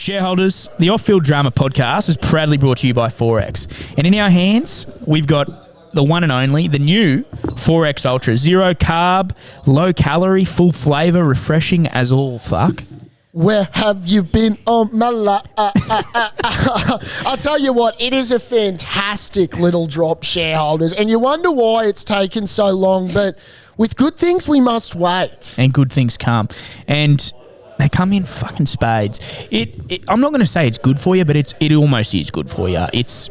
Shareholders, the Off-Field Drama podcast is proudly brought to you by 4X. And in our hands, we've got the one and only, the new 4X Ultra. Zero carb, low calorie, full flavour, refreshing as all fuck. Where have you been? Oh, my I'll tell you what, it is a fantastic little drop, shareholders. And you wonder why it's taken so long, but with good things, we must wait. And good things come. And they come in fucking spades. I'm not going to say it's good for you, but it almost is good for you. It's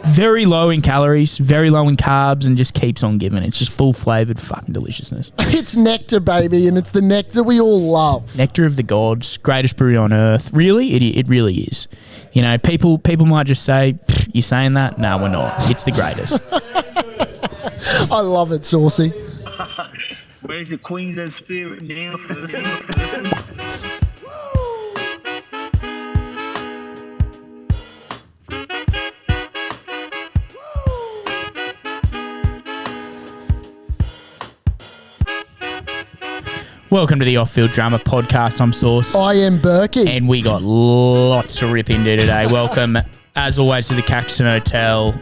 very low in calories, very low in carbs, and just keeps on giving. It's just full flavoured fucking deliciousness. It's nectar, baby, and it's the nectar we all love. Nectar of the gods, greatest brew on earth. Really? It really is. You know, people might just say, "You saying that?" No, we're not. It's the greatest. I love it, Saucy. Where's the Queensland spirit now? Welcome to the Off-Field Drama podcast. I'm Sauce. I am Berkey. And we got lots to rip into today. Welcome, as always, to the Caxton Hotel.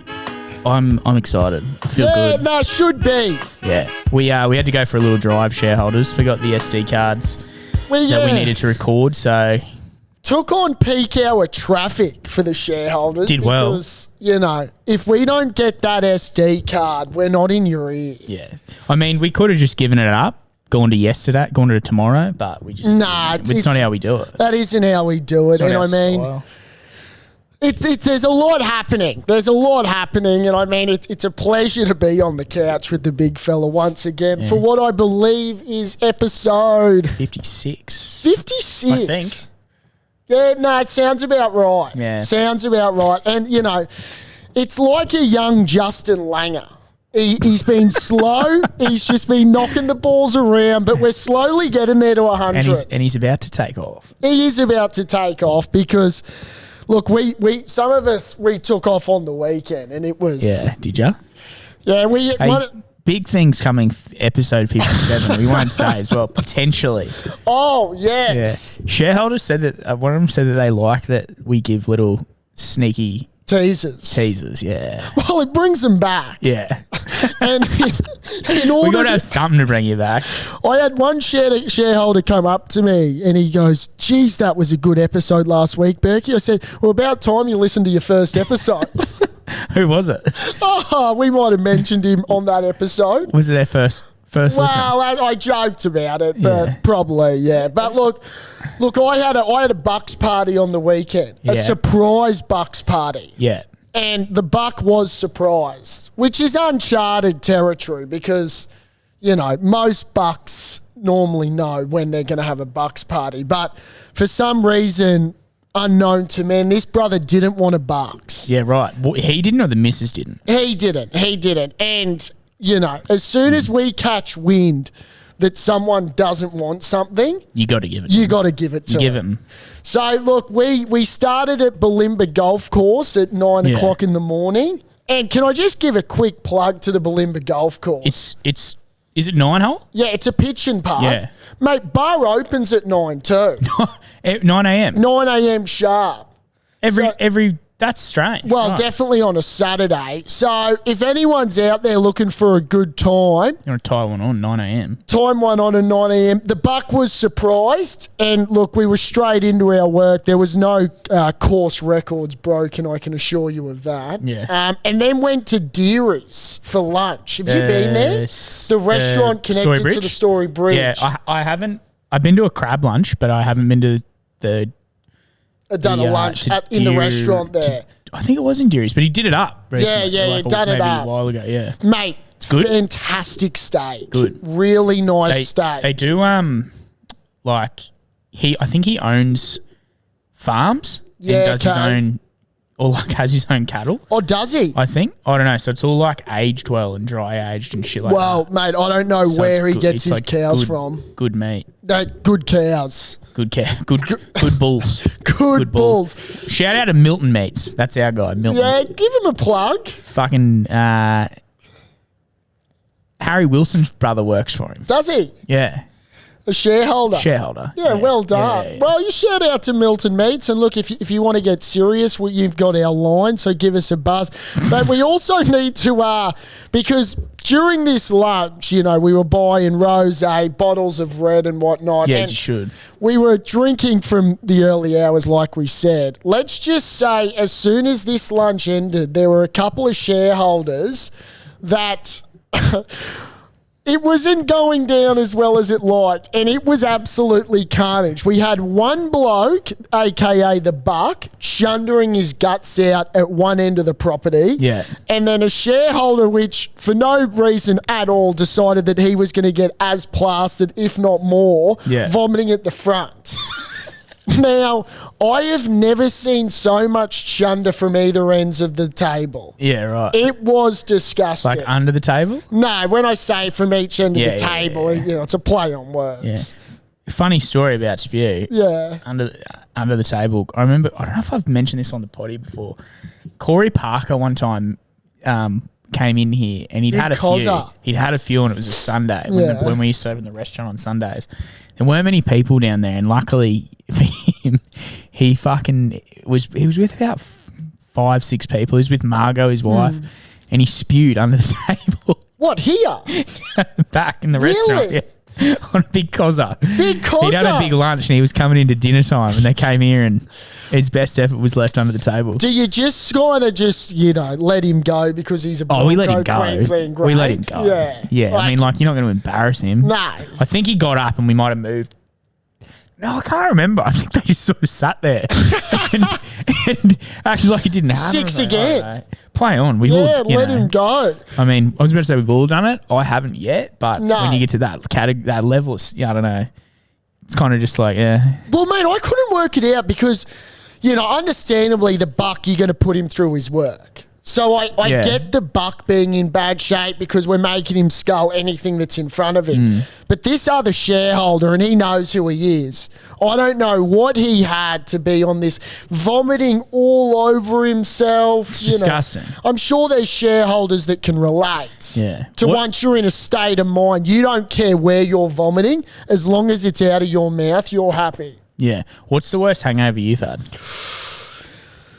I'm excited. I feel good. No, should be. Yeah. We had to go for a little drive, shareholders. Forgot the SD cards that we needed to record, so... Took on peak hour traffic for the shareholders. Did well. Because, you know, if we don't get that SD card, we're not in your ear. Yeah. I mean, we could have just given it up, gone to tomorrow, but we just... Nah. It's not how we do it. That isn't how we do it. And I mean... There's a lot happening. There's a lot happening, and I mean, it's a pleasure to be on the couch with the big fella once again for what I believe is episode 56. 56. I think. Yeah, no, it sounds about right. Yeah. Sounds about right. And, you know, it's like a young Justin Langer. He's been slow. He's just been knocking the balls around, but we're slowly getting there to 100. And he's about to take off. He is about to take off because... Look, we some of us, we took off on the weekend and it was... Yeah, did you? Yeah, big things coming episode 57. We won't say as well, potentially. Oh, yes. Yeah. Shareholders said that, one of them said that they like that we give little sneaky... Teasers, yeah. Well, it brings them back. Yeah. And in order we got to have something to bring you back. I had one shareholder come up to me and he goes, "Geez, that was a good episode last week, Berkey." I said, "Well, about time you listened to your first episode." Who was it? Oh, we might have mentioned him on that episode. Was it their first listen? Well, I joked about it, but probably, yeah. But look, I had a Bucks party on the weekend, a surprise Bucks party. Yeah. And the Buck was surprised, which is uncharted territory because, you know, most Bucks normally know when they're going to have a Bucks party. But for some reason unknown to me, this brother didn't want a Bucks. Yeah, right. Well, he didn't or the missus didn't? He didn't. And... You know, as soon as we catch wind that someone doesn't want something, you got to give it. You got to give it to them. So look, we started at Bulimba Golf Course at 9 o'clock in the morning. And can I just give a quick plug to the Bulimba Golf Course? Is it 9 hole? Yeah, it's a pitch and putt. Yeah, mate. Bar opens at 9 too. 9 a.m. 9 a.m. sharp. Every. That's strange. Well, definitely on a Saturday. So if anyone's out there looking for a good time... You want to tie one on 9 a.m. Time one on at 9 a.m. The Buck was surprised. And look, we were straight into our work. There was no course records broken, I can assure you of that. Yeah. And then went to Deary's for lunch. Have you been there? The restaurant connected to the Story Bridge. Yeah, I haven't. I've been to a crab lunch, but I haven't been to the... done a lunch in the restaurant there. I think it was in Deary's, but he did it up recently. Yeah, done it up. A while ago, yeah. Mate, it's good. Fantastic steak. Good. Really nice steak. They do, I think he owns farms and does his own, or like has his own cattle. Oh, does he? I think. I don't know. So it's all like aged well and dry aged and shit like that. Well, mate, I don't know where he gets his cows from. Good meat. No, good cows. Good bulls. Good bulls. Shout out to Milton Meats. That's our guy, Milton. Yeah, give him a plug. Fucking Harry Wilson's brother works for him. Does he? Yeah. A shareholder. Shareholder. Yeah, well done. Yeah. Well, you shout out to Milton Meats, and look, if you want to get serious, you've got our line, so give us a buzz. But we also need to, because during this lunch, we were buying rosé, bottles of red and whatnot. Yes, and you should. we were drinking from the early hours, like we said. Let's just say, as soon as this lunch ended, there were a couple of shareholders that... It wasn't going down as well as it liked, and it was absolutely carnage. We had one bloke, a.k.a. the Buck, chundering his guts out at one end of the property. Yeah. And then a shareholder, which for no reason at all decided that he was going to get as plastered, if not more, vomiting at the front. Now, I have never seen so much chunder from either ends of the table. Yeah, right. It was disgusting. Like under the table? No, when I say from each end of the table, it's a play on words. Yeah. Funny story about spew. Yeah. Under the table. I remember, I don't know if I've mentioned this on the potty before. Corey Parker one time came in here and he'd had a few. He'd had a few and it was a Sunday when we used to open the restaurant on Sundays. There weren't many people down there, and luckily for him, he was with about 5-6 people. He was with Margot, his wife, and he spewed under the table. What, here? Back in the restaurant. Yeah. On a big cozza. Big cozza? He'd had a big lunch and he was coming into dinner time and they came here and his best effort was left under the table. Do you just kind of let him go because he's a Bronco we let him go. Queensland great? We let him go. Yeah. Yeah. I mean, you're not going to embarrass him. No. I think he got up and we might have moved. No, I can't remember. I think they just sort of sat there and acted like it didn't happen. 6 again. Right, play on. We've all, let him go. I mean, I was about to say we've all done it. I haven't yet, but when you get to that level, I don't know. It's kind of just like, yeah. Well, mate, I couldn't work it out because, understandably, the Buck, you're going to put him through his work. So I get the Buck being in bad shape because we're making him scull anything that's in front of him. But this other shareholder, and he knows who he is, I don't know what he had to be on this, vomiting all over himself. It's disgusting. I'm sure there's shareholders that can relate. Yeah. Once you're in a state of mind, you don't care where you're vomiting, as long as it's out of your mouth, you're happy. Yeah. What's the worst hangover you've had?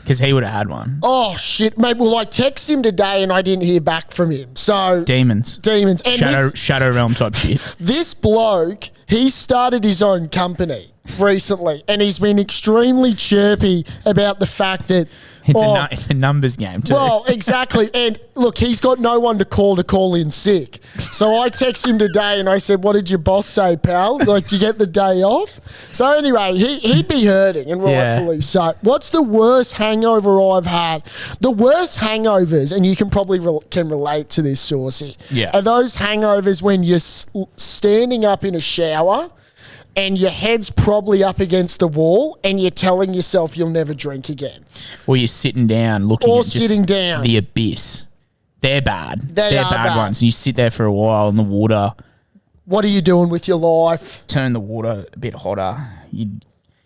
Because he would have had one. Oh, shit, mate. Well, I texted him today and I didn't hear back from him. So Demons. And Shadow Realm type shit. This bloke, he started his own company recently and he's been extremely chirpy about the fact that it's a numbers game too. Well, exactly. And look, he's got no one to call in sick. So I texted him today and I said, what did your boss say, pal? Like, do you get the day off? So anyway, he'd be hurting and rightfully so. What's the worst hangover I've had? The worst hangovers, and you can probably can relate to this, Saucy, are those hangovers when you're standing up in a shower and your head's probably up against the wall and you're telling yourself you'll never drink again. Or you're sitting down looking at sitting down. The abyss. They're bad. They're bad ones. And you sit there for a while in the water. What are you doing with your life? Turn the water a bit hotter. You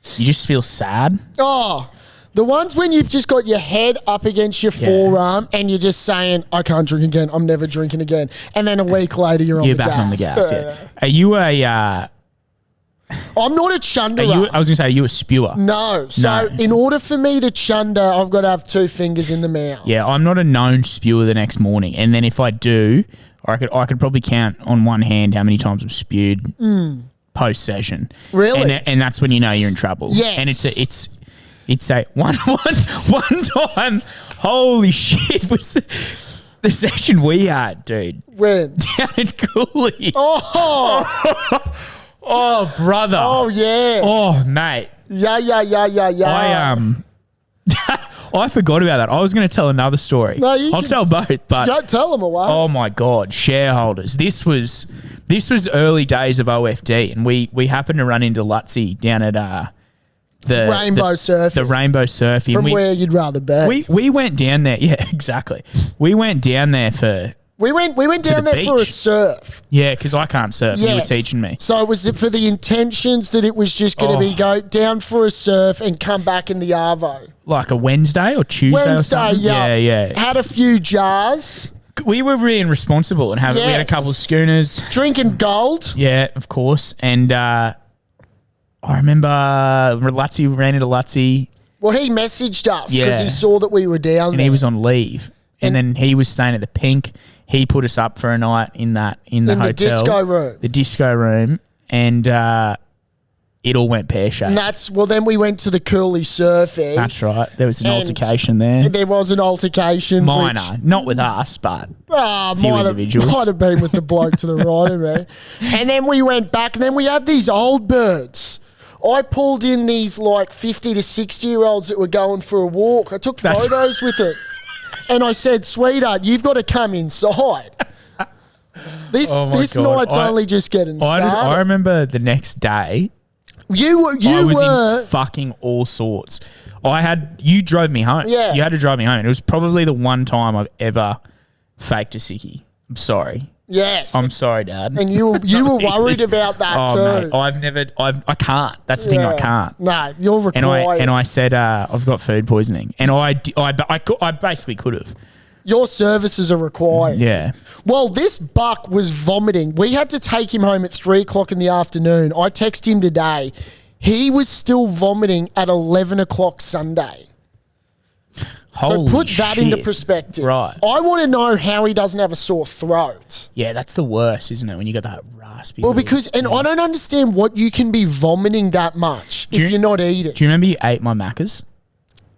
just feel sad. Oh, the ones when you've just got your head up against your forearm and you're just saying, I can't drink again. I'm never drinking again. And then a week later you're on the gas. You're back on the gas, yeah. Are you a... I'm not a chunderer. I was going to say, are you a spewer? No. So in order for me to chunder, I've got to have 2 fingers in the mouth. Yeah, I'm not a known spewer the next morning. And then if I do, I could probably count on one hand how many times I've spewed post-session. Really? And that's when you know you're in trouble. Yes. And it's a one time, holy shit, was the session we had, dude. When? Down in Cooley. Oh! Oh, brother. Oh, yeah. Oh, mate. Yeah. I forgot about that. I was going to tell another story. No, I'll tell both, but don't tell them away. Oh my God, shareholders. This was early days of OFD, and we happened to run into Lutzy down at the Rainbow Surfing. The Rainbow Surfing. From where you'd rather be. We went down there. Yeah, exactly. We went down there for... We went down there for a surf. Yeah, because I can't surf. Yes. You were teaching me. So was it for the intentions that it was just going to be go down for a surf and come back in the Arvo? Like a Wednesday or Tuesday or something? Yeah. Had a few jars. We were being responsible and we had a couple of schooners. Drinking gold. Yeah, of course. And I remember Lutzy ran into Lutzy. Well, he messaged us because he saw that we were down and there. He was on leave. And then he was staying at the Pink. He put us up for a night in the hotel. The disco room. The disco room. And it all went pear-shaped. And then we went to the Curly Surfing. That's right. There was an altercation there. There was an altercation. Minor. Not with us, but a few individuals. Might have been with the bloke to the right of me. And then we went back and then we had these old birds. I pulled in these like 50 to 60-year-olds that were going for a walk. I took photos with them. And I said, sweetheart, you've got to come inside. This night's only just getting started. I remember the next day. I was in fucking all sorts. You drove me home. Yeah. You had to drive me home. It was probably the one time I've ever faked a sickie. I'm sorry. Yes. I'm sorry, Dad. And you were worried about that too. Mate, I can't. That's the thing, I can't. No, you're required. And I said, I've got food poisoning. And I basically could have. Your services are required. Yeah. Well, this buck was vomiting. We had to take him home at 3 o'clock in the afternoon. I texted him today. He was still vomiting at 11 o'clock Sunday. Holy so put that into perspective. Right. I want to know how he doesn't have a sore throat. Yeah, that's the worst, isn't it? When you got that raspy. Well, because I don't understand what you can be vomiting that much if you're not eating. Do you remember you ate my Maccas?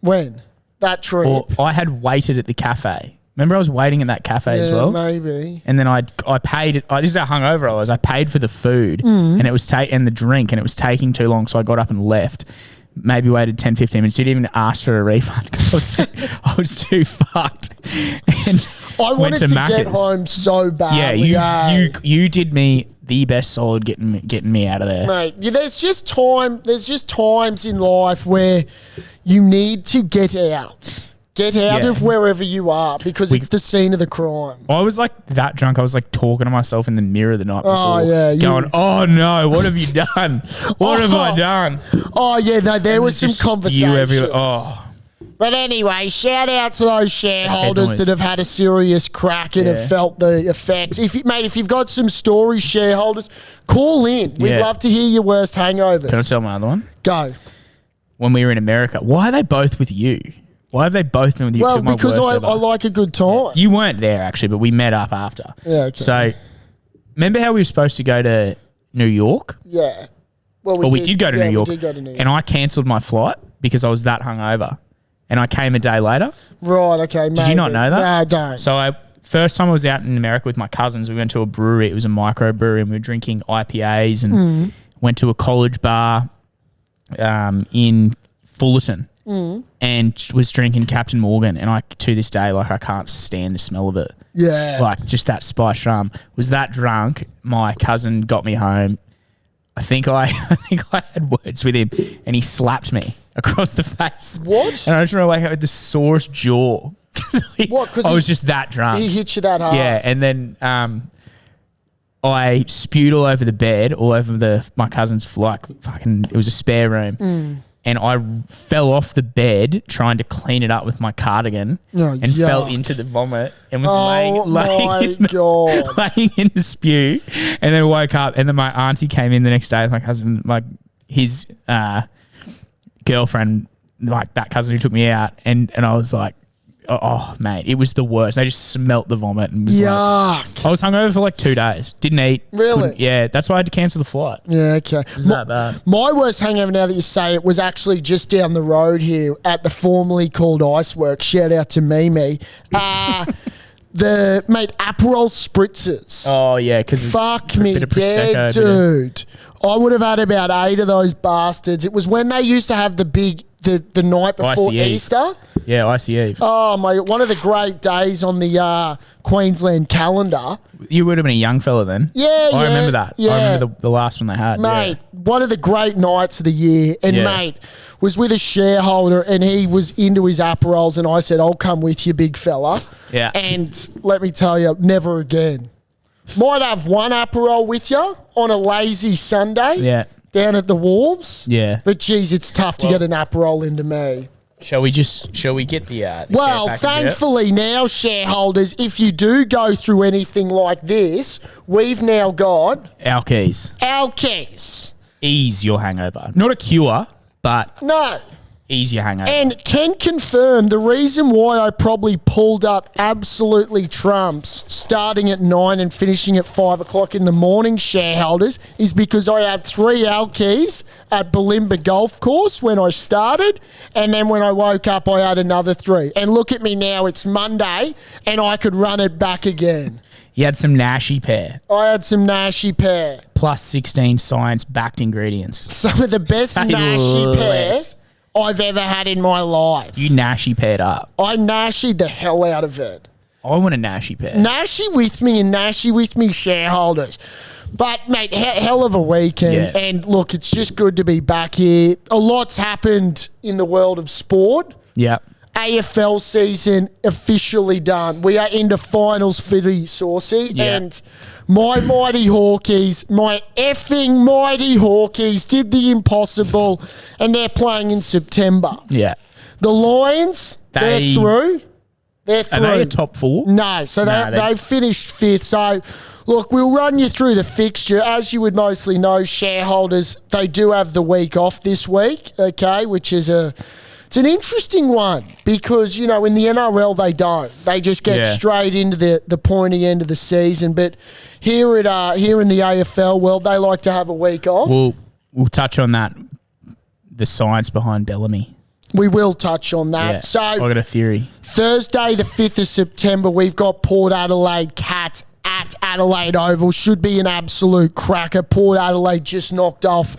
When? That trip? Or I had waited at the cafe. Remember I was waiting at that cafe as well? Maybe. And then I paid it. This is how hungover I was. I paid for the food and it was and the drink, and it was taking too long, so I got up and left. Maybe waited 10, 15 minutes. Didn't even ask for a refund because I was too fucked. And I wanted to get home so bad. Yeah, you did me the best solid getting me out of there. Mate, there's just times in life where you need to get out. Get out of wherever you are because it's the scene of the crime. I was like that drunk. I was like talking to myself in the mirror the night before. Oh, yeah. Going, oh no, what have you done? What have I done? Oh, yeah, no, there was some conversations. But anyway, shout out to those shareholders that have had a serious crack and have felt the effects. If you've got some stories, shareholders, call in. We'd love to hear your worst hangovers. Can I tell my other one? Go. When we were in America, why are they both with you? Why have they both been with you? Well, because I like a good time. You weren't there, actually, but we met up after. Yeah, okay. So, remember how we were supposed to go to New York? Yeah. Well, we did go to New York. We did go to New York. And I cancelled my flight because I was that hungover. And I came a day later. Right, okay. Did you not know that? No, I don't. So, first time I was out in America with my cousins, we went to a brewery. It was a microbrewery, and we were drinking IPAs and went to a college bar in Fullerton. And was drinking Captain Morgan, and to this day, I can't stand the smell of it. Yeah, just that spiced rum. Was that drunk? My cousin got me home. I think I had words with him, and he slapped me across the face. What? And I just remember I had the sorest jaw. What? Because I was just that drunk. He hit you that hard. Yeah, and then I spewed all over the bed, all over my cousin's fucking. It was a spare room. And I fell off the bed trying to clean it up with my cardigan and fell into the vomit and was laying in the spew, and then woke up, and then my auntie came in the next day with my cousin, his girlfriend, that cousin who took me out, and I was like, oh, mate, it was the worst. I just smelt the vomit and was yuck. I was hungover for 2 days. Didn't eat. Really? Yeah, that's why I had to cancel the flight. Yeah, okay. It was that bad. My worst hangover, now that you say it, was actually just down the road here at the formerly called Iceworks. Shout out to Mimi. Aperol spritzers. Oh, yeah. Fuck me dead, dude. I would have had about 8 of those bastards. It was when they used to have the night before Easter. Yeah, Icy Eve. Oh, one of the great days on the Queensland calendar. You would have been a young fella then. Yeah, I remember that. Yeah. I remember the last one they had. Mate, one of the great nights of the year. And, mate, was with a shareholder, and he was into his Aperols, and I said, I'll come with you, big fella. Yeah. And let me tell you, never again. Might have one Aperol with you on a lazy Sunday. Yeah. Down at the Wharves. Yeah. But, geez, it's tough to get an Aperol into me. Shall we get the Well, care package out? thankfully now, shareholders, if you do go through anything like this, we've now got Our keys. our keys. Ease your hangover. Not a cure, but No. ease your hangover. And can confirm the reason why I probably pulled up absolutely trumps starting at 9 and finishing at 5 o'clock in the morning, shareholders, is because I had 3 Alkeys at Bulimba Golf Course when I started, and then when I woke up I had another 3. And look at me now, it's Monday and I could run it back again. You had some Nashi pear. I had some Nashi pear. Plus 16 science-backed ingredients. Some of the best Say Nashi pear less. I've ever had in my life. You Nashi paired up. I Nashied the hell out of it. I want a Nashi pair. Nashi with me and Nashi with me, shareholders. But, mate, hell of a weekend. Yeah. And, look, it's just good to be back here. A lot's happened in the world of sport. Yeah. AFL season officially done. We are into finals for the Saucy. Yeah. And my mighty Hawkeys, my effing mighty Hawkeys did the impossible, and they're playing in September. Yeah. The Lions, they're through. They're through. Are they a top 4? No, so they finished 5th. So, look, we'll run you through the fixture. As you would mostly know, shareholders, they do have the week off this week, okay, which is it's an interesting one because, you know, in the NRL they don't. They just get straight into the pointy end of the season. But here in the AFL world, they like to have a week off. We'll touch on that, the science behind Bellamy. We will touch on that. Yeah, So I got a theory. Thursday, the 5th of September, we've got Port Adelaide Cats at Adelaide Oval. Should be an absolute cracker. Port Adelaide just knocked off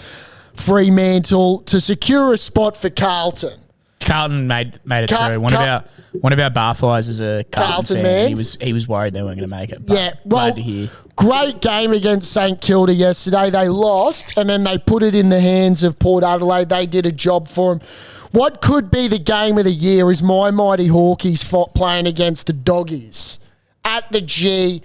Fremantle to secure a spot for Carlton. Carlton made it through. One of our barflies is a Carlton fan. man. He was worried they weren't going to make it. But Yeah, well, glad to hear. Great game against St Kilda yesterday. They lost, and then they put it in the hands of Port Adelaide. They did a job for them. What could be the game of the year is my mighty Hawkeys playing against the Doggies at the G,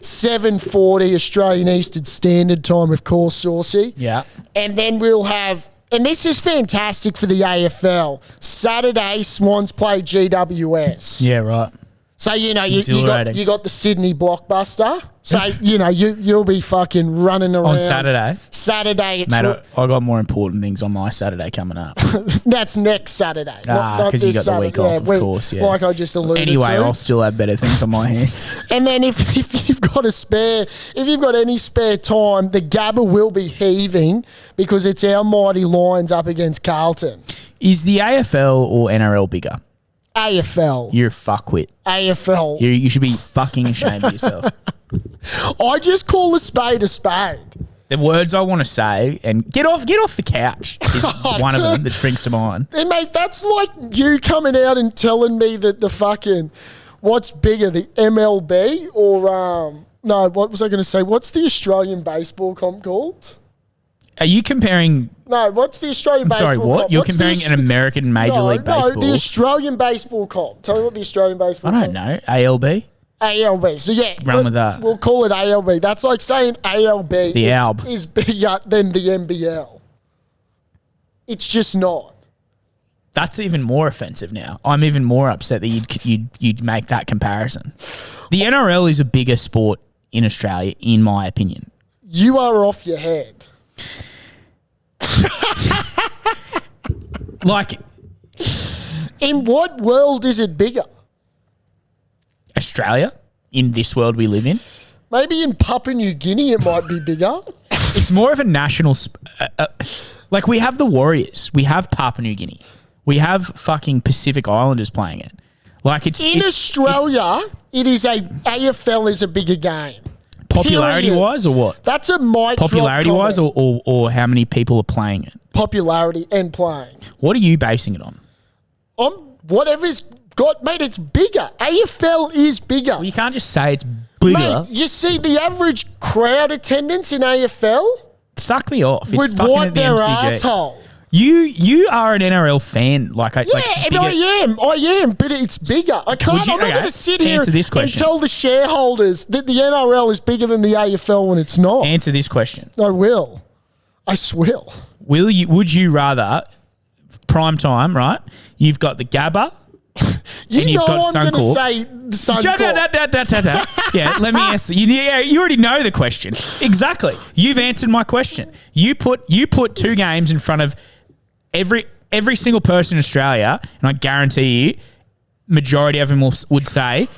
7:40 Australian Eastern Standard Time, of course, Saucy. Yeah. And then we'll have, and this is fantastic for the AFL, Saturday, Swans play GWS. Yeah, right. So, you know, you Exhilarating. got the Sydney Blockbuster. So, you know, you'll be fucking running around. On Saturday? Saturday. It's Mate, I got more important things on my Saturday coming up. That's next Saturday. not Because you this got the week Saturday. off, of course, yeah. Like I just alluded Anyway, to. I'll still have better things on my hands. And then if you've got any spare time, the Gabba will be heaving because it's our mighty Lions up against Carlton. Is the AFL or NRL bigger? AFL. You're a fuckwit. AFL. You should be fucking ashamed of yourself. I just call a spade a spade. The words I want to say, and get off the couch is one of them that springs to mind. And mate, that's like you coming out and telling me that the fucking, what's bigger, the MLB or, no, what was I going to say? What's the Australian baseball comp called? Are you comparing... No, what's the Australian baseball Sorry, what? comp? You're What's comparing an American Major League Baseball? No, the Australian baseball comp. Tell me what the Australian baseball I comp. don't know. ALB? ALB. So yeah, Run with that. We'll call it ALB. That's like saying ALB is bigger than the NBL. It's just not. That's even more offensive now. I'm even more upset that you'd make that comparison. The NRL is a bigger sport in Australia, in my opinion. You are off your head. Like, in what world is it bigger? Australia, in this world we live in. Maybe in Papua New Guinea it might be bigger. It's more of a national... like, we have the Warriors. We have Papua New Guinea. We have fucking Pacific Islanders playing it. Like, in Australia, it is AFL is a bigger game. Popularity-wise or what? That's a mic drop Popularity-wise comment. or how many people are playing it? Popularity and playing. What are you basing it on? On whatever's got, mate, it's bigger. AFL is bigger. Well, you can't just say it's bigger. Mate, you see the average crowd attendance in AFL Suck me off. It's would fucking wipe at the their MCG. asshole. You are an NRL fan. Yeah, and I am, but it's bigger. I'm not going to sit here and tell the shareholders that the NRL is bigger than the AFL when it's not. Answer this question. I will. I swill. Would you rather prime time, right? You've got the Gabba. You and you've know got I'm going to Suncorp. say Suncorp. Yeah, let me answer. You already know the question. Exactly. You've answered my question. You put 2 games in front of every single person in Australia, and I guarantee you, majority of them would say,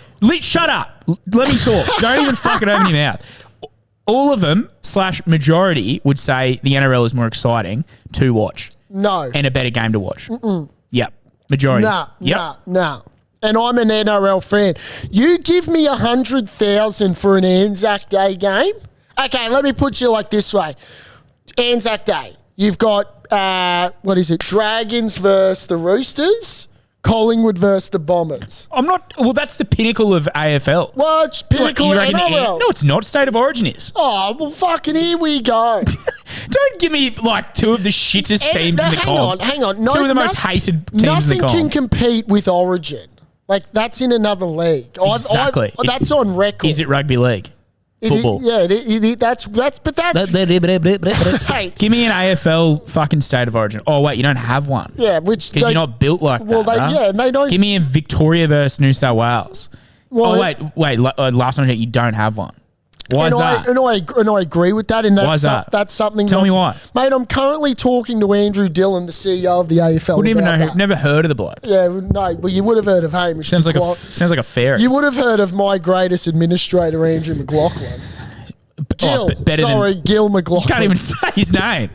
shut up. Let me talk. Don't even fucking open your mouth. All of them / majority would say the NRL is more exciting to watch. No. And a better game to watch. Yep. Majority. Nah. And I'm an NRL fan. You give me 100,000 for an Anzac Day game? Okay, let me put you like this way. Anzac Day. You've got, Dragons versus the Roosters. Collingwood versus the Bombers. That's the pinnacle of AFL. Well, it's pinnacle of NRL. No, it's not. State of Origin is. Oh, well, fucking here we go. Don't give me, 2 of the shittest teams in the comp. Hang on. 2 of the most hated teams in the comp. Nothing can compete with Origin. That's in another league. Exactly. That's on record. Is it rugby league? Football. That's. Hey, give me an AFL fucking State of Origin. Oh, wait, you don't have one. Yeah, which... Because you're not built like that. Well, they don't... Give me a Victoria versus New South Wales. Well, wait. Last time you don't have one. Why is that? And I agree with that. And why is that? That's something... Tell me why. Mate, I'm currently talking to Andrew Dillon, the CEO of the AFL. Wouldn't even know. Never heard of the bloke. Yeah, no. Well, you would have heard of Hamish. Sounds like a fairy. You would have heard of my greatest administrator, Andrew McLaughlin. Gil McLaughlin. Can't even say his name.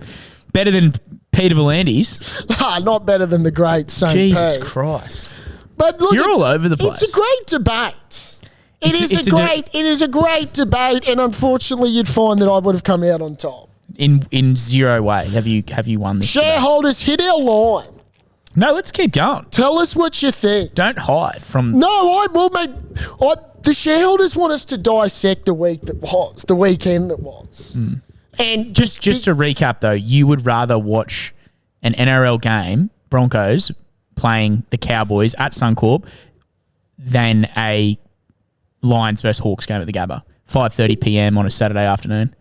Better than Peter Volandis. Not better than the great St. Jesus Christ. But look, you're all over the place. It's a great debate. It is a great debate, and unfortunately, you'd find that I would have come out on top. In zero way have you won this. Shareholders, hit our line. No, let's keep going. Tell us what you think. Don't hide from. No, I will, mate. The shareholders want us to dissect the weekend that was. And just to recap, though, you would rather watch an NRL game, Broncos playing the Cowboys at Suncorp, than a Lions versus Hawks game at the Gabba, 5:30 p.m. on a Saturday afternoon.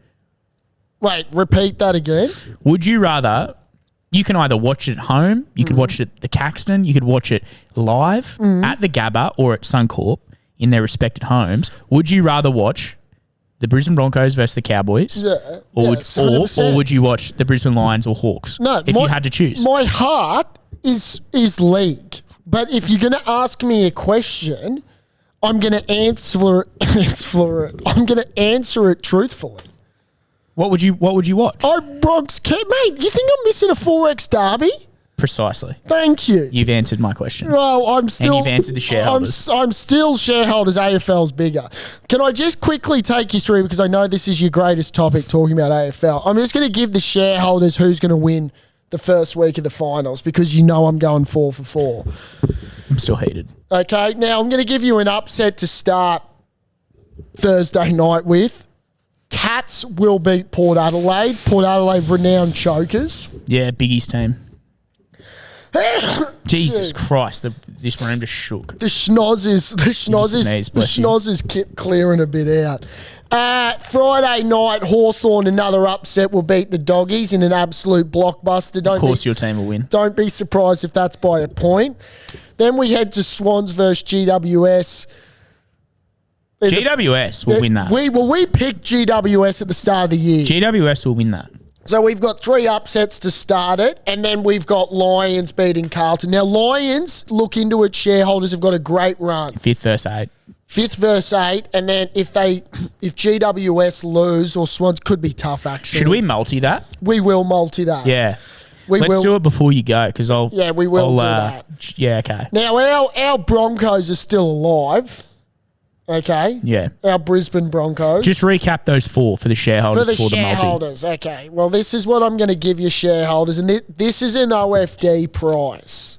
Wait, repeat that again. Would you rather? You can either watch it at home, you could watch it at the Caxton, you could watch it live at the Gabba or at Suncorp in their respected homes. Would you rather watch the Brisbane Broncos versus the Cowboys? Yeah. Or would you watch the Brisbane Lions or Hawks? No, if you had to choose. My heart is league. But if you're going to ask me a question, I'm going to answer it. I'm going to answer it truthfully. What would you watch? Bronx, mate, you think I'm missing a 4X derby? Precisely. Thank you. You've answered my question. Well, I'm still... And you've answered the shareholders. I'm still shareholders. AFL's bigger. Can I just quickly take you through, because I know this is your greatest topic, talking about AFL. I'm just going to give the shareholders who's going to win the first week of the finals, because you know I'm going 4 for 4. I'm still heated. Okay, now I'm going to give you an upset to start Thursday night with. Cats will beat Port Adelaide. Port Adelaide, renowned chokers. Yeah, Biggie's team. Jesus Christ, this room just shook. The schnoz is clearing a bit out. Friday night, Hawthorn, another upset, will beat the Doggies in an absolute blockbuster. Of course your team will win. Don't be surprised if that's by a point. Then we head to Swans versus GWS. GWS will win that. We picked GWS at the start of the year. GWS will win that. So we've got 3 upsets to start it, and then we've got Lions beating Carlton. Now, Lions, look into it, shareholders have got a great run. 5th versus 8. 5th versus 8, and then if GWS lose, or Swans, could be tough, actually. Should we multi that? We will multi that. Yeah. Let's do it before you go, because I'll... Yeah, we will do that. Yeah, okay. Now, our Broncos are still alive. Okay. Yeah. Our Brisbane Broncos. Just recap those 4 for the shareholders. For the shareholders, okay. Well, this is what I'm going to give you, shareholders, and this is an OFD price.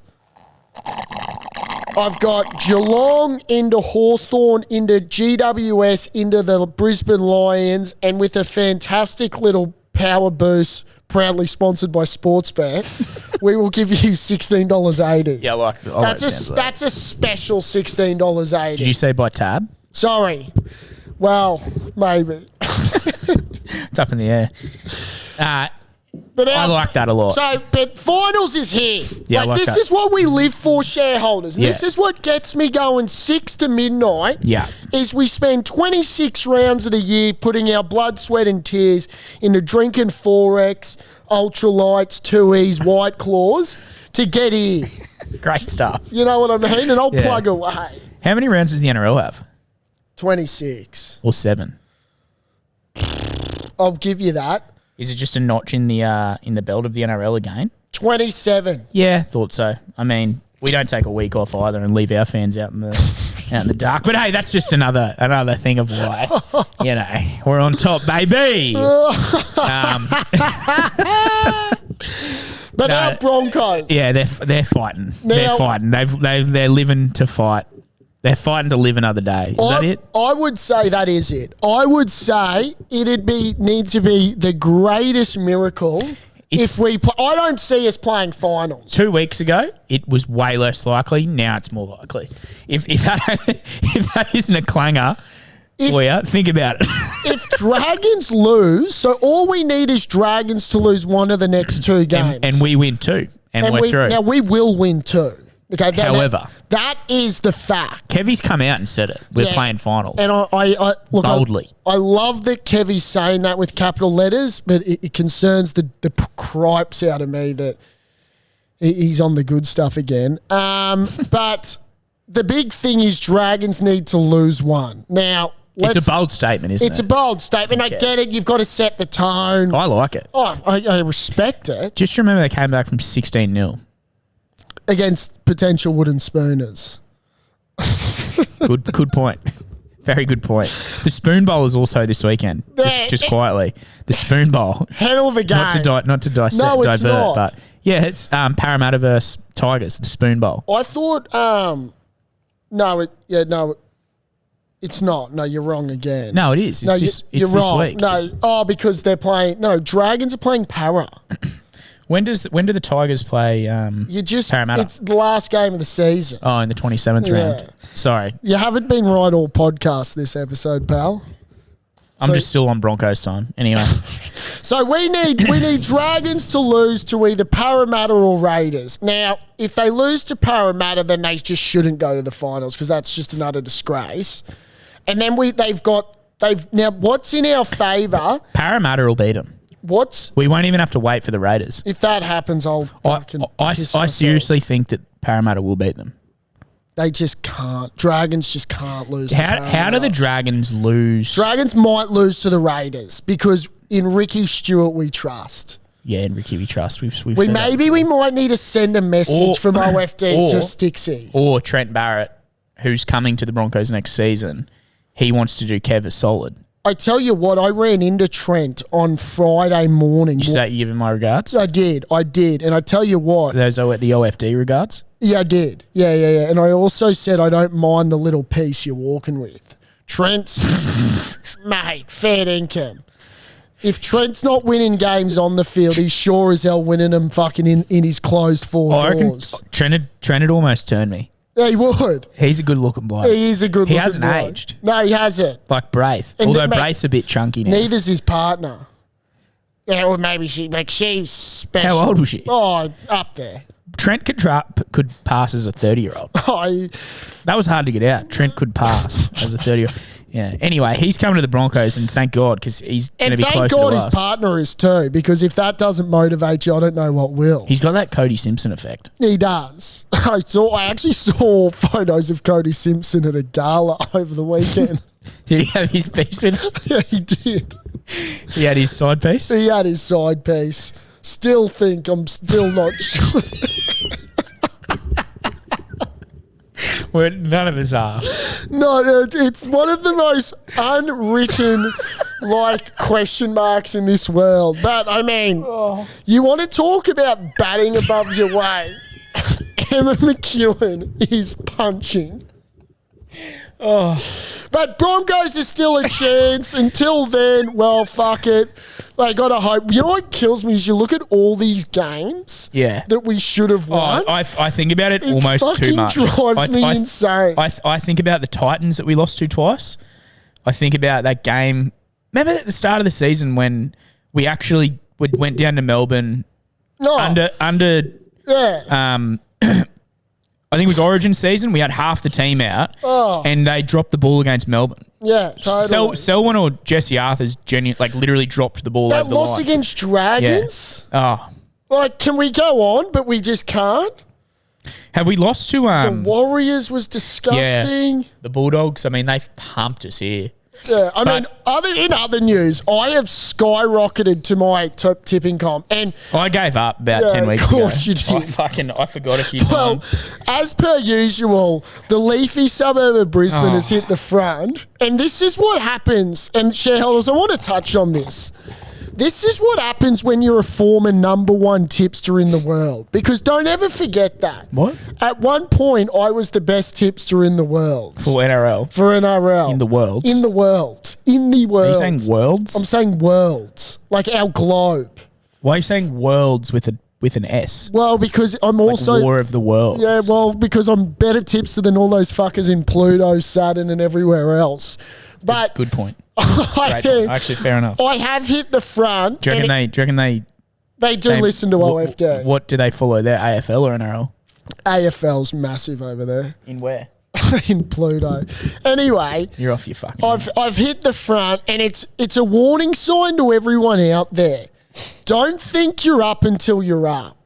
I've got Geelong into Hawthorn, into GWS, into the Brisbane Lions, and with a fantastic little power boost, proudly sponsored by Sportsbet, we will give you $16.80. Yeah, that's a special $16.80. Did you say by tab? Sorry. Well, maybe. It's up in the air. But I like that a lot. So, but finals is here. Yeah, I like this that. is what we live for, shareholders. And Yeah. this is what gets me going 6 to midnight. Yeah. Is we spend 26 rounds of the year putting our blood, sweat, and tears into drinking 4X, ultralights, 2Es, White Claws to get here. Great stuff. You know what I mean? And I'll Yeah. plug away. How many rounds does the NRL have? 26. Or 7? I'll give you that. Is it just a notch in the belt of the NRL again? 27. Yeah, thought so. I mean, we don't take a week off either and leave our fans out in the dark. But hey, that's just another thing of why, we're on top, baby. But our Broncos. Yeah, they're fighting. Now- They're fighting. They're living to fight. They're fighting to live another day. Is that it? I would say that is it. I would say need to be the greatest miracle if we. I don't see us playing finals. 2 weeks ago, it was way less likely. Now it's more likely. If that isn't a clanger for you, think about it. If Dragons lose, so all we need is Dragons to lose one of the next 2 games, and we win 2, and we're through. Now we will win 2. Okay. However, that is the fact. Kevy's come out and said it. We're playing finals. And I look boldly. I love that Kevy's saying that with capital letters, but it concerns the cripes out of me that he's on the good stuff again. But the big thing is Dragons need to lose 1. Now, it's a bold statement, isn't it? It's a bold statement. I get it. You've got to set the tone. I like it. Oh, I respect it. Just remember they came back from 16-0. Against potential wooden spooners. Good point. Very good point. The Spoon Bowl is also this weekend. Just quietly, the Spoon Bowl. Hell of a game. Not to divert, not. but yeah, it's Parramatta versus Tigers. The Spoon Bowl. I thought, it's not. No, you're wrong again. No, it is. It's you're this wrong. week. No, because they're playing. No, Dragons are playing Para. When do the Tigers play? Parramatta. It's the last game of the season. Oh, in the 27th round. Sorry, You haven't been right all podcast this episode, pal. I'm just still on Broncos time. Anyway, So we need Dragons to lose to either Parramatta or Raiders. Now, if they lose to Parramatta, then they just shouldn't go to the finals because that's just another disgrace. And then now what's in our favour? Parramatta will beat them. We won't even have to wait for the Raiders. If that happens, I'll fucking I piss myself. seriously think that Parramatta will beat them. They just can't. Dragons just can't lose. How do the Dragons lose? Dragons might lose to the Raiders because in Ricky Stewart we trust. Yeah, in Ricky we trust. We've said We might need to send a message from OFD to Stixie or Trent Barrett, who's coming to the Broncos next season. He wants to do Kev a solid. I tell you what, I ran into Trent on Friday morning. You say you give him my regards? I did. And I tell you what. Those are the OFD regards? Yeah, I did. Yeah. And I also said I don't mind the little piece you're walking with. Trent's, mate, fair income. If Trent's not winning games on the field, he's sure as hell winning them fucking in his closed doors. Trent had almost turned me. Yeah, he would. He's a good looking bloke. He is a good looking bloke. He hasn't aged. No, he hasn't. Like Braith. Although Braith's a bit chunky now. Neither's his partner. Yeah, or maybe she's special. How old was she? Oh, up there. Trent could pass as a 30-year-old. That was hard to get out. Trent could pass as a 30-year-old. Yeah. Anyway, he's coming to the Broncos, and thank God, because he's going to be close to us. And thank God his partner is too, because if that doesn't motivate you, I don't know what will. He's got that Cody Simpson effect. He does. I actually saw photos of Cody Simpson at a gala over the weekend. Did he have his piece with him? Yeah, he did. He had his side piece? He had his side piece. Still think I'm still not sure. None of us are. No, it's one of the most unwritten, question marks in this world. But, I mean, you want to talk about batting above your weight. Emma McEwen is punching. But Broncos are still a chance. Until then, well, fuck it. They got to hope. You know what kills me is you look at all these games that we should have won. I think about it almost too much. It drives me insane. I think about the Titans that we lost to twice. I think about that game. Remember at the start of the season when we actually went down to Melbourne No. under Yeah. I think it was Origin season. We had half the team out, and they dropped the ball against Melbourne. Yeah, totally. Selwyn or Jesse Arthur's literally dropped the ball that over the loss line. against Dragons? Yeah. Like, can we go on, but we just can't? Have we lost to The Warriors was disgusting. the Bulldogs? I mean, they've pumped us here. Yeah, I mean, in other news, I have skyrocketed to my top tipping comp, and I gave up about 10 weeks ago. Of course you did. I forgot a few Well, times. as per usual, the leafy suburb of Brisbane has hit the front, and this is what happens. And shareholders, I want to touch on this. This is what happens when you're a former number one tipster in the world. Because don't ever forget that. What? At one point, I was the best tipster in the world. For NRL. For NRL. In the world. In the world. In the world. Are you saying worlds? I'm saying worlds. Like our globe. Why are you saying worlds with an S? Well, because I'm also... War of the Worlds. Yeah, well, because I'm better tipster than all those fuckers in Pluto, Saturn, and everywhere else. But... Good point. Actually, fair enough. I have hit the front. Do you reckon they They do listen to OFD. What do they follow there? AFL or NRL? AFL's massive over there. In where? In Pluto. Anyway, You're off your fucking. I've hit the front, and it's a warning sign to everyone out there. Don't think you're up until you're up.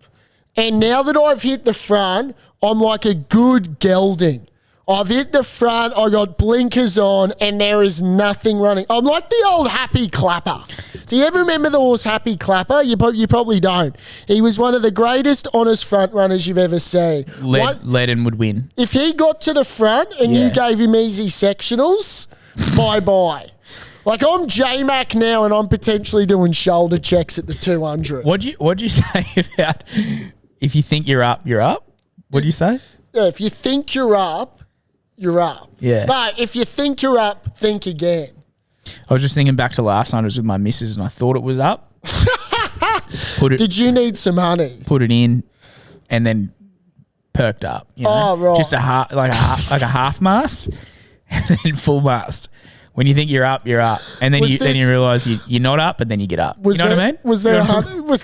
And now that I've hit the front, I'm like a good gelding. I've hit the front, I got blinkers on, and there is nothing running. I'm like the old Happy Clapper. Do you ever remember the horse Happy Clapper? You probably don't. He was one of the greatest honest front runners you've ever seen. Ledden would win. If he got to the front and you gave him easy sectionals, bye-bye. Like, I'm J-Mac now, and I'm potentially doing shoulder checks at the 200. What'd you say about if you think you're up, you're up? What'd you say? Yeah, if you think you're up, you're up. Yeah. But if you think you're up, think again. I was just thinking back to last night. I was with my missus and I thought it was up. Did you need some honey? Put it in, and then perked up. You know? Oh, right. Just like a half mast, and then full mast. When you think you're up, and then then you realise you're not up, and then you get up. You know what I mean? Was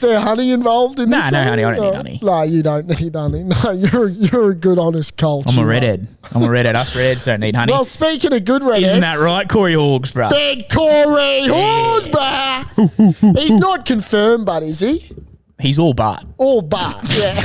there honey involved in this? No honey. I don't need honey. No, you don't need honey. No, you're a good honest culture. I'm a redhead. Us redheads don't need honey. Well, speaking of good redheads, isn't that right, Corey Hawks, bro? Big Corey Hawks, bro. He's not confirmed, but is he? He's all but. All but, yeah.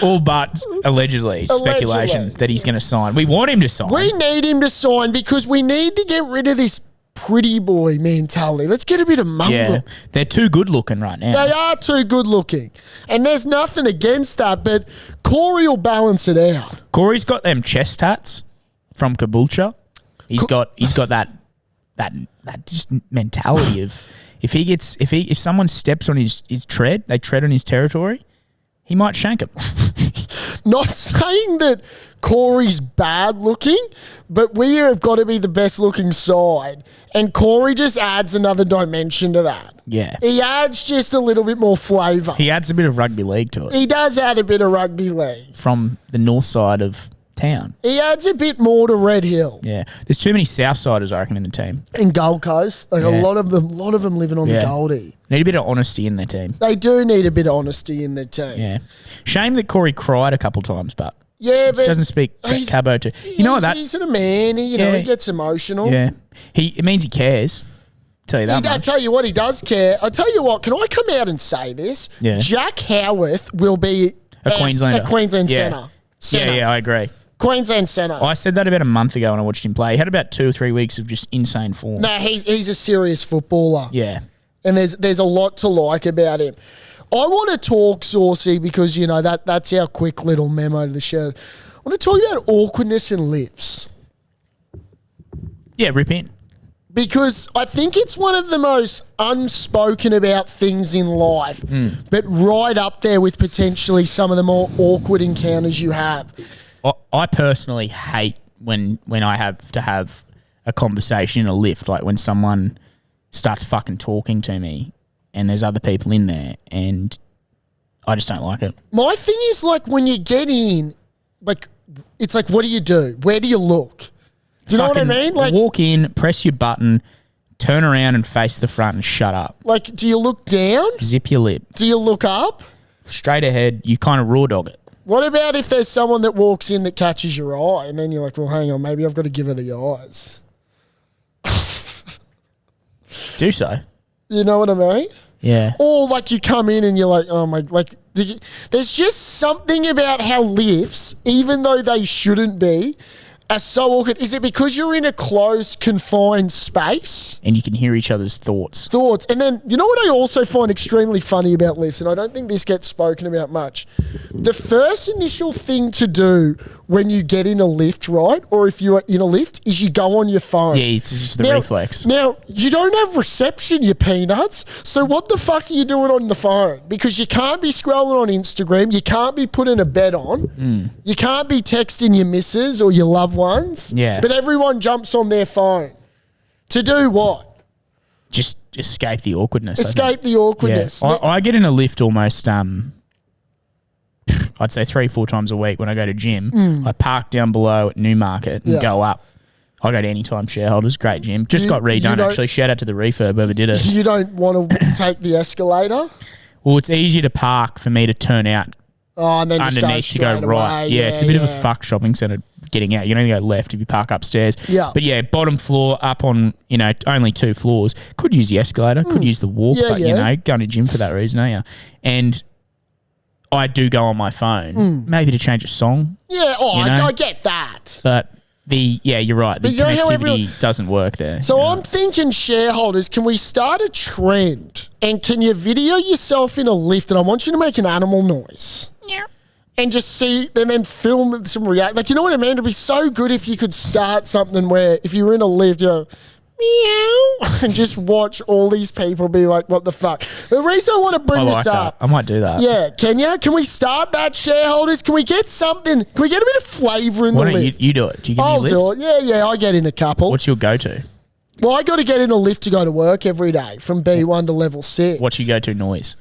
All but allegedly speculation that he's going to sign. We want him to sign. We need him to sign because we need to get rid of this pretty boy mentality. Let's get a bit of mongrel. Yeah, they're too good looking right now. They are too good looking. And there's nothing against that, but Corey will balance it out. Corey's got them chest tats from Caboolture. He's got that just mentality of if someone steps on his tread, they tread on his territory, he might shank him. Not saying that Corey's bad looking, but we have got to be the best looking side. And Corey just adds another dimension to that. Yeah. He adds just a little bit more flavour. He adds a bit of rugby league to it. He does add a bit of rugby league. From the north side of town. He adds a bit more to Red Hill. Yeah. There's too many Southsiders, I reckon, in the team. In Gold Coast. Like a lot of them living on the Goldie. Need a bit of honesty in their team. They do need a bit of honesty in their team. Yeah. Shame that Corey cried a couple times, but yeah, but doesn't speak Cabo to. You know what that? He's a man. He gets emotional. Yeah. It means he cares. Tell you that much. I tell you what, he does care. I tell you what, can I come out and say this? Yeah. Jack Howarth will be a Queenslander. A Queensland centre. Yeah, I agree. Queensland centre. I said that about a month ago when I watched him play. He had about 2 or 3 weeks of just insane form. No, he's a serious footballer. Yeah. And there's a lot to like about him. I want to talk, Saucy, because, that's our quick little memo to the show. I want to talk about awkwardness and lifts. Yeah, rip in. Because I think it's one of the most unspoken about things in life, but right up there with potentially some of the more awkward encounters you have. I personally hate when I have to have a conversation in a lift, like when someone starts fucking talking to me and there's other people in there, and I just don't like it. My thing is, like, when you get in, like, it's like, what do you do? Where do you look? Do you know what I mean? Like, walk in, press your button, turn around and face the front and shut up. Like, do you look down? Zip your lip. Do you look up? Straight ahead, you kind of raw dog it. What about if there's someone that walks in that catches your eye and then you're like, well, hang on, maybe I've got to give her the eyes. Do so. You know what I mean? Yeah. Or like you come in and you're like, oh my, like there's just something about how lifts, even though they shouldn't be, are so awkward. Is it because you're in a closed, confined space? And you can hear each other's thoughts. And then, you know what I also find extremely funny about lifts, and I don't think this gets spoken about much? The first initial thing to do when you get in a lift, right, or if you are in a lift, is you go on your phone. Yeah, it's just the reflex. Now, you don't have reception, you peanuts, so what the fuck are you doing on the phone? Because you can't be scrolling on Instagram, you can't be putting a bet on, you can't be texting your missus or your loved ones, but everyone jumps on their phone. To do what? Just escape the awkwardness. Escape the awkwardness. Yeah. I get in a lift almost, I'd say 3-4 times a week when I go to gym. I park down below at Newmarket and go up. I go to Anytime Shareholders, great gym. Just got redone actually. Shout out to the refurb, whoever did it. You don't want to take the escalator? Well, it's easier to park for me to turn out and then underneath just to go right. Away. Yeah, it's a bit of a fuck shopping centre getting out. You can only go left if you park upstairs. Yeah. But yeah, bottom floor up on, only 2 floors. Could use the escalator, could use the walk, but going to gym for that reason, are you? And I do go on my phone, maybe to change a song. Yeah, I get that. But you're right. The connectivity doesn't work there. So I'm thinking, shareholders, can we start a trend? And can you video yourself in a lift? And I want you to make an animal noise. Yeah. And just see, and then film some react. Like, you know what I mean? It'd be so good if you could start something where if you were in a lift, you're meow, and just watch all these people be like, what the fuck? The reason I want to bring this up. I might do that. Yeah, can we start that, shareholders? Can we get something? Can we get a bit of flavour in the lift? You do it. Do you give me I'll do it. Yeah, I get in a couple. What's your go-to? Well, I got to get in a lift to go to work every day from B1 to level 6. What's your go-to noise?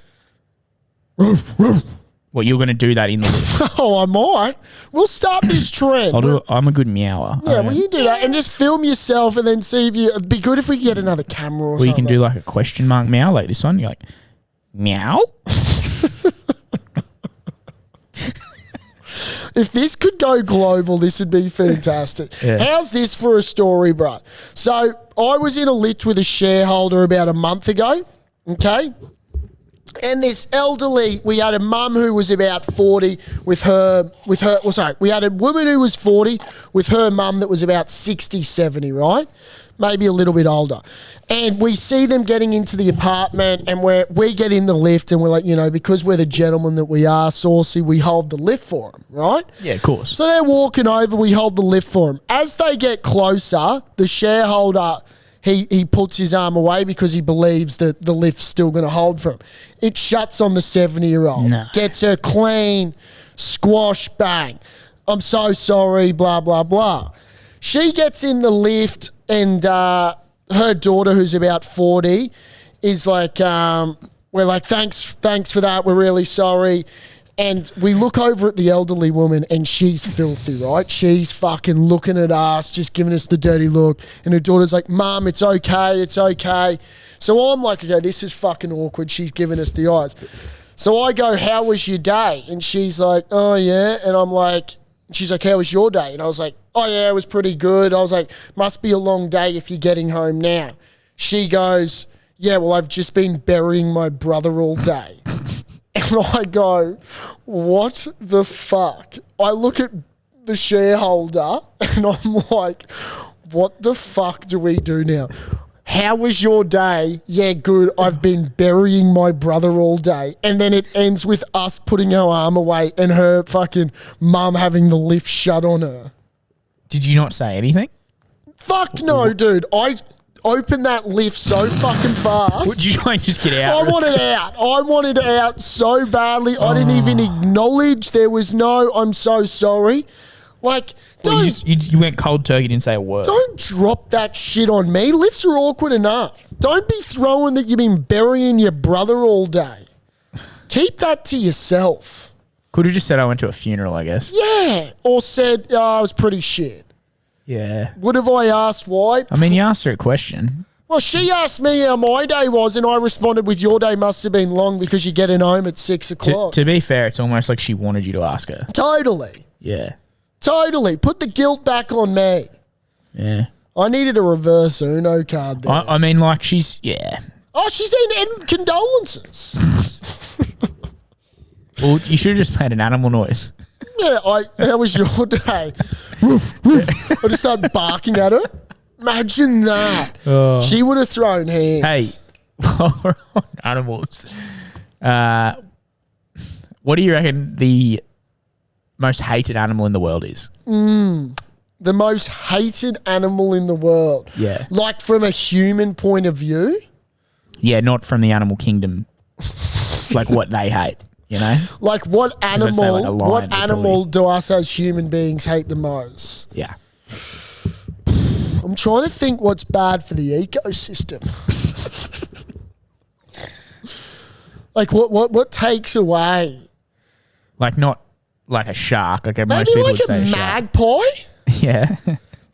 Well, you're going to do that in the lift. Oh, I might. We'll start this trend. I'm a good meower. Yeah, well, you do that and just film yourself and then see if you... It'd be good if we could get another camera or something. You can do like a question mark meow like this one. You're like, meow? If this could go global, this would be fantastic. Yeah. How's this for a story, bro? So I was in a lift with a shareholder about a month ago, okay? And this elderly, we had a mum who was about 40 we had a woman who was 40 with her mum that was about 60, 70, right? Maybe a little bit older. And we see them getting into the apartment and we get in the lift and we're like, because we're the gentlemen that we are, saucy, we hold the lift for them, right? Yeah, of course. So they're walking over, we hold the lift for them. As they get closer, the shareholder... He puts his arm away because he believes that the lift's still going to hold for him. It shuts on the 70-year-old. No. Gets her clean, squash, bang. I'm so sorry, blah, blah, blah. She gets in the lift and her daughter, who's about 40, is like, we're like, thanks for that. We're really sorry. And we look over at the elderly woman and she's filthy, right? She's fucking looking at us, just giving us the dirty look. And her daughter's like, Mum, it's okay, it's okay. So I'm like, okay, this is fucking awkward. She's giving us the eyes. So I go, how was your day? And she's like, oh, yeah. And I'm like, she's like, how was your day? And I was like, oh, yeah, it was pretty good. I was like, must be a long day if you're getting home now. She goes, yeah, well, I've just been burying my brother all day. And I go, what the fuck? I look at the shareholder and I'm like, what the fuck do we do now? How was your day? Yeah, good. I've been burying my brother all day. And then it ends with us putting our arm away and her fucking mum having the lift shut on her. Did you not say anything? Fuck no, dude. I opened that lift so fucking fast. Would you try and just get out? I wanted out so badly. I didn't even acknowledge there was no, I'm so sorry. Like, you went cold turkey, didn't say a word. Don't drop that shit on me. Lifts are awkward enough. Don't be throwing that you've been burying your brother all day. Keep that to yourself. Could have just said I went to a funeral, I guess. Yeah. Or said, I was pretty shit. Yeah. Would have I asked why? I mean, you asked her a question. Well, she asked me how my day was, and I responded with, your day must have been long because you're getting home at 6 o'clock. To be fair, it's almost like she wanted you to ask her. Totally. Yeah. Totally. Put the guilt back on me. Yeah. I needed a reverse Uno card there. I mean, like, she's, yeah. Oh, she's in condolences. Well, you should have just played an animal noise. Yeah, how was your day? Woof, woof. I just started barking at her. Imagine that. Oh. She would have thrown hands. Hey, while we're on animals, what do you reckon the most hated animal in the world is? The most hated animal in the world. Yeah. Like from a human point of view? Yeah, not from the animal kingdom. Like what they hate, you know? Like what animal, say like a lion, what but animal do us as human beings hate the most? Yeah. I'm trying to think what's bad for the ecosystem. Like what takes away? Like not like a shark. Like most Maybe people like would say a a shark. magpie? Yeah.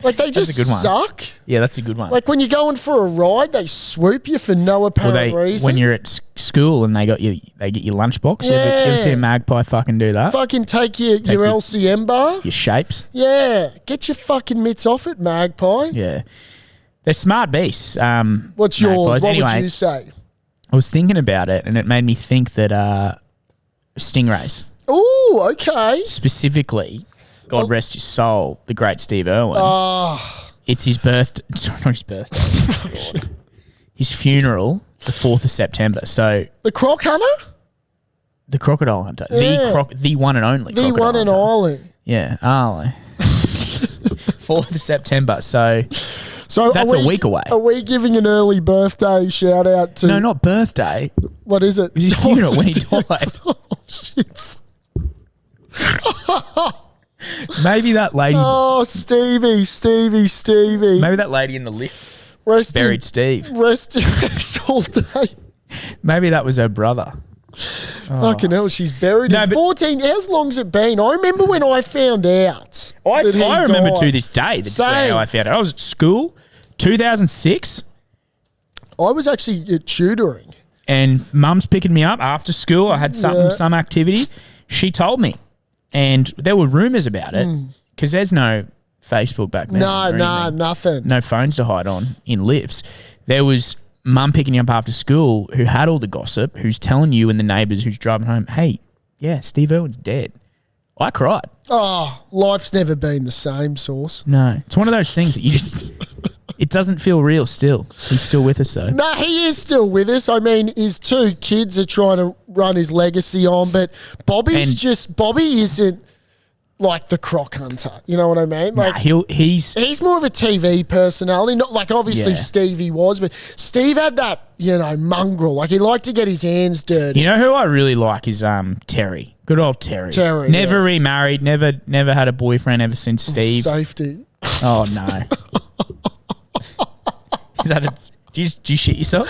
Like they just a good one. suck? Yeah, that's a good one. Like when you're going for a ride, they swoop you for no apparent reason. when you're at school and they get your lunchbox. You Yeah. ever see a magpie fucking do that? Fucking take your your- LCM bar. Your shapes. Yeah. Get your fucking mitts off it, magpie. Yeah. They're smart beasts. What's yours? magpies. What Anyway, would you say? I was thinking about it and it made me think that stingrays, Ooh, okay. specifically, God rest his soul, the great Steve Irwin. It's his birthday. Sorry, not his birthday. God. His funeral, the 4th of September. So The croc hunter? the crocodile hunter, Yeah. the one and only, The crocodile one and hunter. only. Yeah, Arlie. 4th of September. So So that's a week away. Are we giving an early birthday shout out to? No, not birthday. It What is it? was his funeral when he died. Oh, shit. Maybe that lady. Oh, Stevie. Maybe that lady in the lift Rest buried Steve. Rest in peace all day. Maybe that was her brother. Fucking hell, she's buried No, in but- 14. How's long's it been? I remember when I found out. that he I remember died. to this day the Same. day I found out. I was at school, 2006, I was actually tutoring. and Mum's picking me up after school. I had some activity. She told me, and there were rumours about it because there's no Facebook back then. or anything. Nothing. No phones to hide on in lifts. There was Mum picking you up after school who had all the gossip, who's telling you and the neighbours who's driving home, hey, yeah, Steve Irwin's dead. I cried. Oh, life's never been the same, Sauce. No. It's one of those things that you just, it doesn't feel real still. He's still with us though. No, he is still with us. I mean, his 2 kids are trying to run his legacy on, but Bobby isn't like the croc hunter. You know what I mean? Like He's more of a TV personality. Not like obviously Yeah. Stevie was, but Steve had that, mongrel. Like he liked to get his hands dirty. you know who I really like is Terry. Good old Terry. Terry, Never yeah. remarried, never had a boyfriend ever since Steve. Safety. Oh no. Is that did you shit yourself?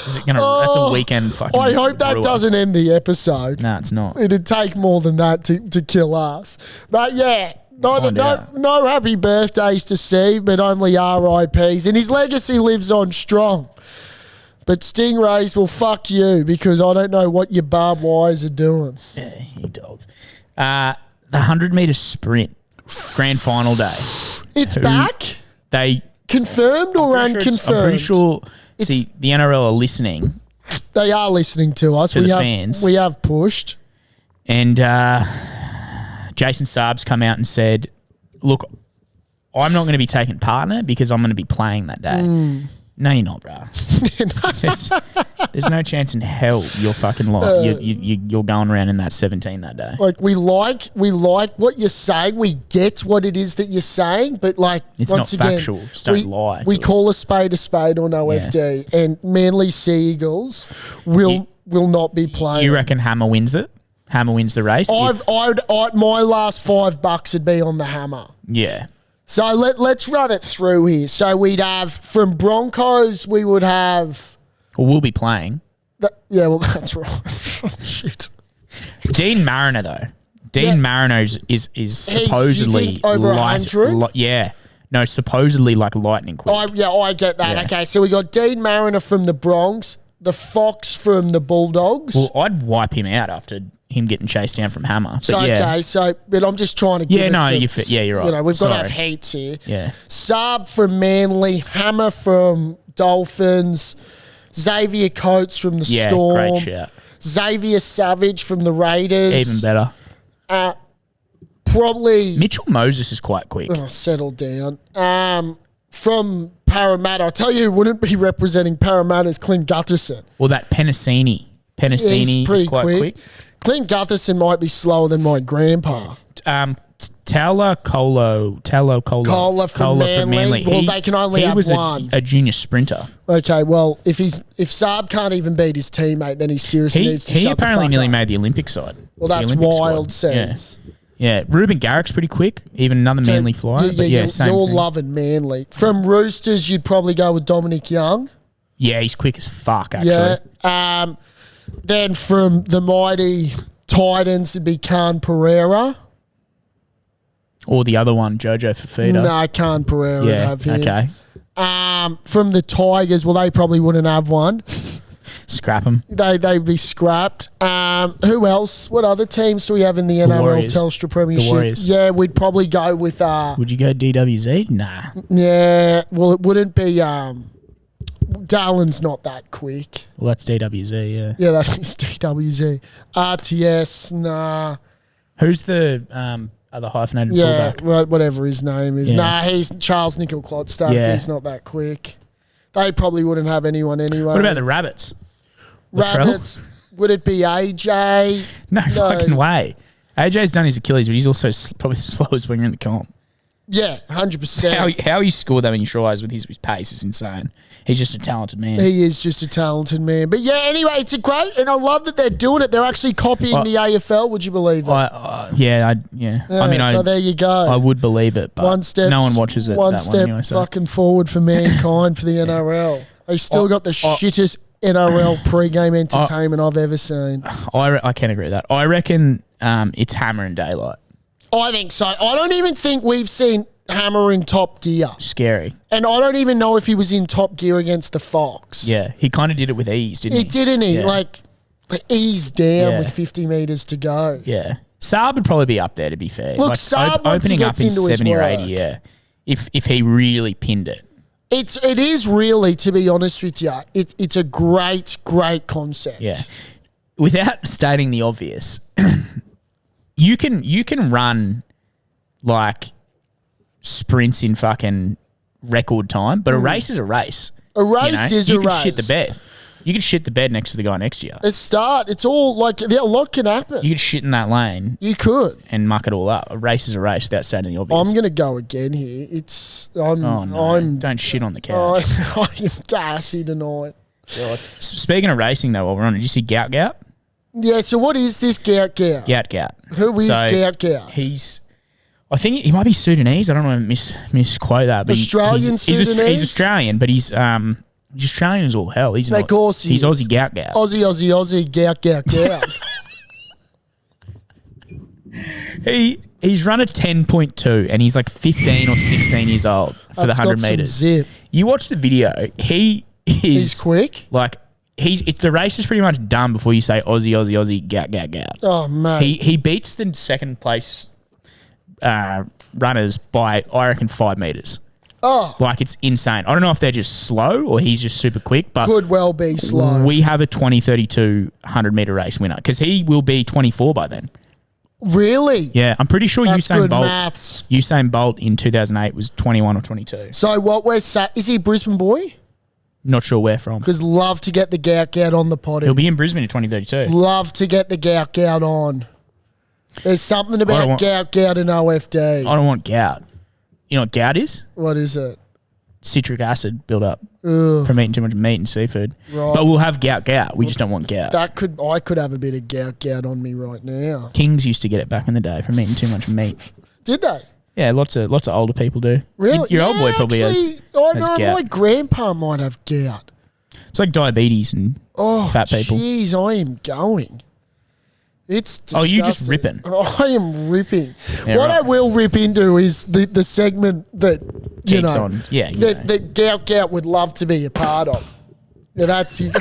Is it gonna that's a weekend fucking I hope that brewer. doesn't end the episode. No, it's not. It'd take more than that to kill us. But yeah, Find out. no happy birthdays to Steve, but only RIPs. And his legacy lives on strong. But Stingrays will fuck you because I don't know what your barbed wires are doing. Yeah, you dogs. The 100-meter sprint grand final day. It's back? They Confirmed or I'm unconfirmed? pretty sure. It's- See, the NRL are listening, They are listening to us. To the fans. We have pushed. and Jason Saab's come out and said, "Look, I'm not going to be taking part in it because I'm going to be playing that day." No, you're not, bro. There's no chance in hell you're fucking lying. You're going around in that 17 that day. Like we like what you're saying. We get what it is that you're saying, but like It's once not again, factual. Just don't lie We to us. call a spade on OFD, and Manly Sea Eagles will not be playing. You reckon Hammer wins it? Hammer wins the race? My last $5 would be on the Hammer. Yeah. So let's run it through here. So we'd have from Broncos, we would have. Well, we'll be playing. Yeah, well that's right. Shit. Dean Mariner though. Yeah. Mariner is supposedly think over light. 100? Yeah. No, supposedly like lightning quick. I get that. Yeah. Okay, so we got Dean Mariner from the Bronx, the Fox from the Bulldogs. Well, I'd wipe him out after him getting chased down from Hammer. But So, yeah. okay, but I'm just trying to give Yeah, us no, some, you're right. You know, we've got to have Sorry. heats here. Yeah. Saab from Manly, Hammer from Dolphins, Xavier Coates from the Yeah, Storm, great shout. Xavier Savage from the Raiders. Even better. Probably Mitchell Moses is quite quick. settle down. From Parramatta, I'll tell you who wouldn't be representing Parramatta is Clint Gutherson. Or that Penasini. Penasini He's pretty is quite quick. Clint Gutherson might be slower than my grandpa. Taula Colo from Manly. Well, they can only he have was one. a junior sprinter. Okay, well, if Saab can't even beat his teammate, then he seriously He, needs to he shut apparently the fuck nearly up. made the Olympic side. Well, The that's Olympic wild squad. sense. Yeah, Ruben Garrick's pretty quick. Even another Manly flyer. But yeah, same you're thing. loving Manly. From Roosters, you'd probably go with Dominic Young. Yeah, he's quick as fuck, actually. Yeah. Then from the mighty Titans, it'd be Khan Pereira. Or the other one, Jojo Fafita. No, Khan Pereira would Yeah, have him. okay. From the Tigers, well, they probably wouldn't have one. Scrap him. They'd be scrapped. Who else? What other teams do we have in the NRL Warriors. Telstra Premiership? The Warriors. Yeah, we'd probably go with. Would you go DWZ? Nah. Yeah, well, it wouldn't be. Darlin's not that quick. Well, that's DWZ, yeah. Yeah, that is DWZ. RTS, nah. Who's the other hyphenated Yeah, fullback? whatever his name is. Yeah. Nah, he's Charles Nickel-Clodstock. Yeah. He's not that quick. They probably wouldn't have anyone anyway. What about the Rabbits? Latrell? Rabbits? Would it be AJ? No fucking way. AJ's done his Achilles, but he's also probably the slowest winger in the comp. Yeah, 100%. How he scored that many tries with his pace is insane. He's just a talented man. He is just a talented man. But yeah, anyway, it's a great, and I love that they're doing it. They're actually copying the AFL. Would you believe it? Yeah. I mean, so there you go. I would believe it, but one step, no one watches it. One that step anyway, so. fucking forward for mankind for the NRL. They still got the shittest NRL pre-game entertainment I've ever seen. I can agree with that. I reckon it's Hammer and Daylight. I think so. I don't even think we've seen Hammer in Top Gear. Scary. And I don't even know if he was in Top Gear against the Fox. Yeah, he kind of did it with ease, didn't he? Didn't he? Yeah. Like, ease down Yeah. with 50 metres to go. Yeah. Saab would probably be up there, to be fair. Look, Saab, once he opening gets up in into his 70 or work. 80, yeah. If he really pinned it. It is really, to be honest with you, it's a great concept. Yeah. Without stating the obvious, you can run like sprints in fucking record time, but a race is a race. A race is you a can race. shit the bed. You can shit the bed next to the guy next to you. It's all like, a lot can happen. You could shit in that lane You could. and muck it all up. A race is a race without stating the obvious. I'm going to go again here. Don't shit on the couch. I am gassy tonight. Speaking of racing, though, while we're on, did you see Gout? Yeah, so what is this Gout? Gout. Who is So, Gout? I think he might be Sudanese. I don't want to misquote that. But Australian he's Sudanese? Australian, but he's Australian as all hell. He's Of course he he's is. Aussie Gout. Aussie, Gout. He's run a 10.2 and he's like 15 or 16 years old for the That's 100 got some meters. zip. You watch the video. He's quick. Like the race is pretty much done before you say Aussie, Gout. Oh, mate. He beats the second place runners by, I reckon, 5 meters. Oh, Like, it's insane. I don't know if they're just slow or he's just super quick, but could well be slow. we have a 2032 100-meter race winner because he will be 24 by then. Really? Yeah, I'm pretty sure That's Usain good Bolt. maths. Usain Bolt in 2008 was 21 or 22. So what we're saying, is he a Brisbane boy? Not sure where from. Because love to get the Gout on the potty. He'll be in Brisbane in 2032. Love to get the Gout on. There's something about Gout and OFD. I don't want gout. You know what gout is? What is it? Citric acid build up from eating too much meat and seafood. Right. But we'll have gout. We just don't want gout. I could have a bit of Gout on me right now. Kings used to get it back in the day from eating too much meat. Did they? Yeah, lots of older people do. Really? Your old boy probably actually, has know gout. my grandpa might have Gout. It's like diabetes and fat people. Jeez, I am going. It's disgusting. Oh, you just ripping. I am ripping. Yeah, what right. I will rip into is the segment that keeps on. Yeah, that Gout would love to be a part of. Now that's it.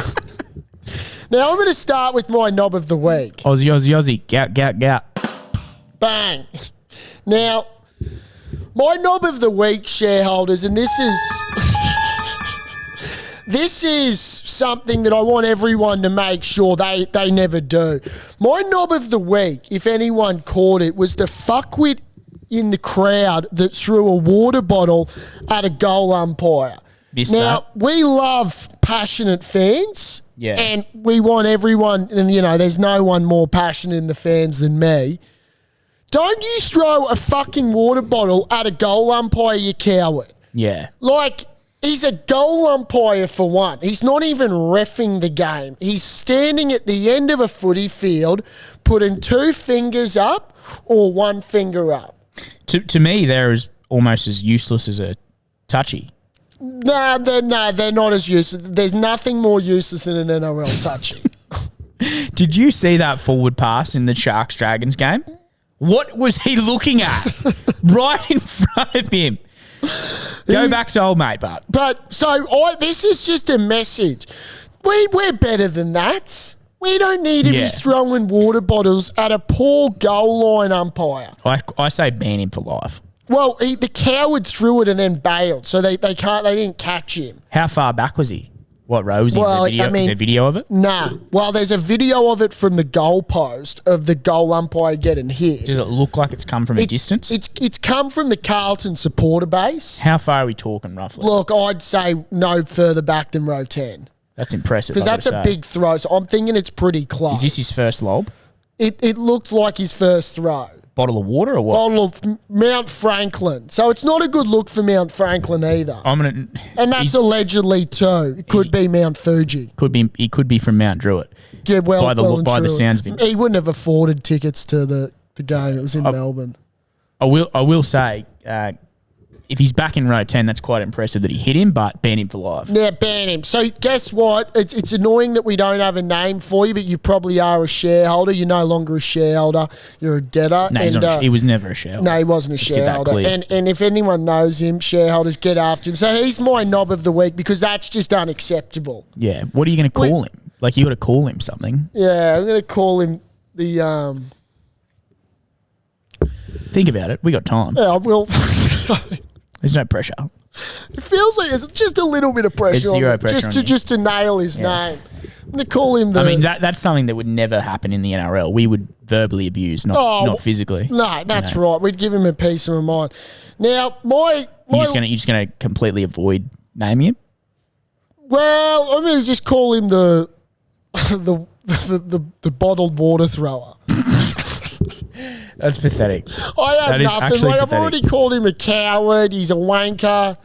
Now I'm going to start with my knob of the week. Aussie. Gout. Bang. Now, my knob of the week, shareholders, and this is something that I want everyone to make sure they never do. My knob of the week, if anyone caught it, was the fuckwit in the crowd that threw a water bottle at a goal umpire. We love passionate fans. Yeah. And we want everyone, and there's no one more passionate in the fans than me. Don't you throw a fucking water bottle at a goal umpire, you coward. Yeah. Like, he's a goal umpire for one. He's not even reffing the game. He's standing at the end of a footy field, putting 2 fingers up or 1 finger up. To me, they're almost as useless as a touchy. No, they're not as useless. There's nothing more useless than an NRL touchy. Did you see that forward pass in the Sharks-Dragons game? What was he looking at? Right in front of him. Go back to old mate, Bart. But this is just a message. We're better than that. We don't need to be throwing water bottles at a poor goal line umpire. I say ban him for life. Well, the coward threw it and then bailed, so they didn't catch him. How far back was he? What row was he? Is there video of it? Nah. Well, there's a video of it from the goal post of the goal umpire getting hit. Does it look like it's come from a distance? It's come from the Carlton supporter base. How far are we talking roughly? Look, I'd say no further back than row 10. That's impressive. Because that's a big throw, so I'm thinking it's pretty close. Is this his first lob? It looked like his first throw. Bottle of water or what? Bottle of Mount Franklin. So it's not a good look for Mount Franklin either. And that's allegedly too. It could be Mount Fuji. He could be from Mount Druitt. Yeah, by the sounds of him. He wouldn't have afforded tickets to the game. It was in Melbourne. I will say, if he's back in row 10, that's quite impressive that he hit him, but ban him for life. Yeah, ban him. So guess what? It's annoying that we don't have a name for you, but you probably are a shareholder. You're no longer a shareholder. You're a debtor. No, he was never a shareholder. No, he wasn't a shareholder. And if anyone knows him, shareholders, get after him. So he's my knob of the week because that's just unacceptable. Yeah. What are you going to call him? Like, you got to call him something. Yeah, I'm going to call him the... Think about it. We got time. Yeah, I will... There's no pressure. It feels like there's just a little bit of pressure. There's zero pressure just to nail his name. I'm going to call him the... I mean, that's something that would never happen in the NRL. We would verbally abuse, not physically. No, that's right. We'd give him a piece of mind. Now, you're just gonna completely avoid naming him? Well, I'm going to just call him the bottled water thrower. That's pathetic. I had nothing. I've already called him a coward. He's a wanker.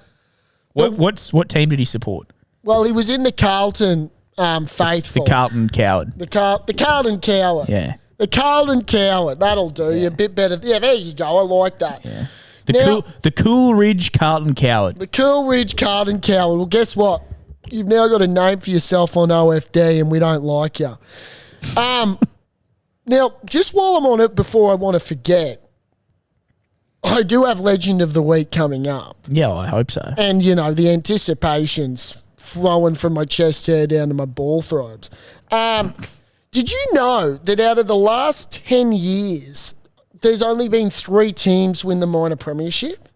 What team did he support? Well, he was in the Carlton faithful. The Carlton coward. The Carlton coward. Yeah. The Carlton coward. That'll do you a bit better. Yeah, there you go. I like that. Yeah. The Coolridge Carlton coward. The Coolridge Carlton coward. Well, guess what? You've now got a name for yourself on OFD, and we don't like you. Now, just while I'm on it, before I want to forget, I do have Legend of the Week coming up. Yeah, I hope so. And, the anticipation's flowing from my chest hair down to my ball throbes. Did you know that out of the last 10 years, there's only been 3 teams win the minor premiership?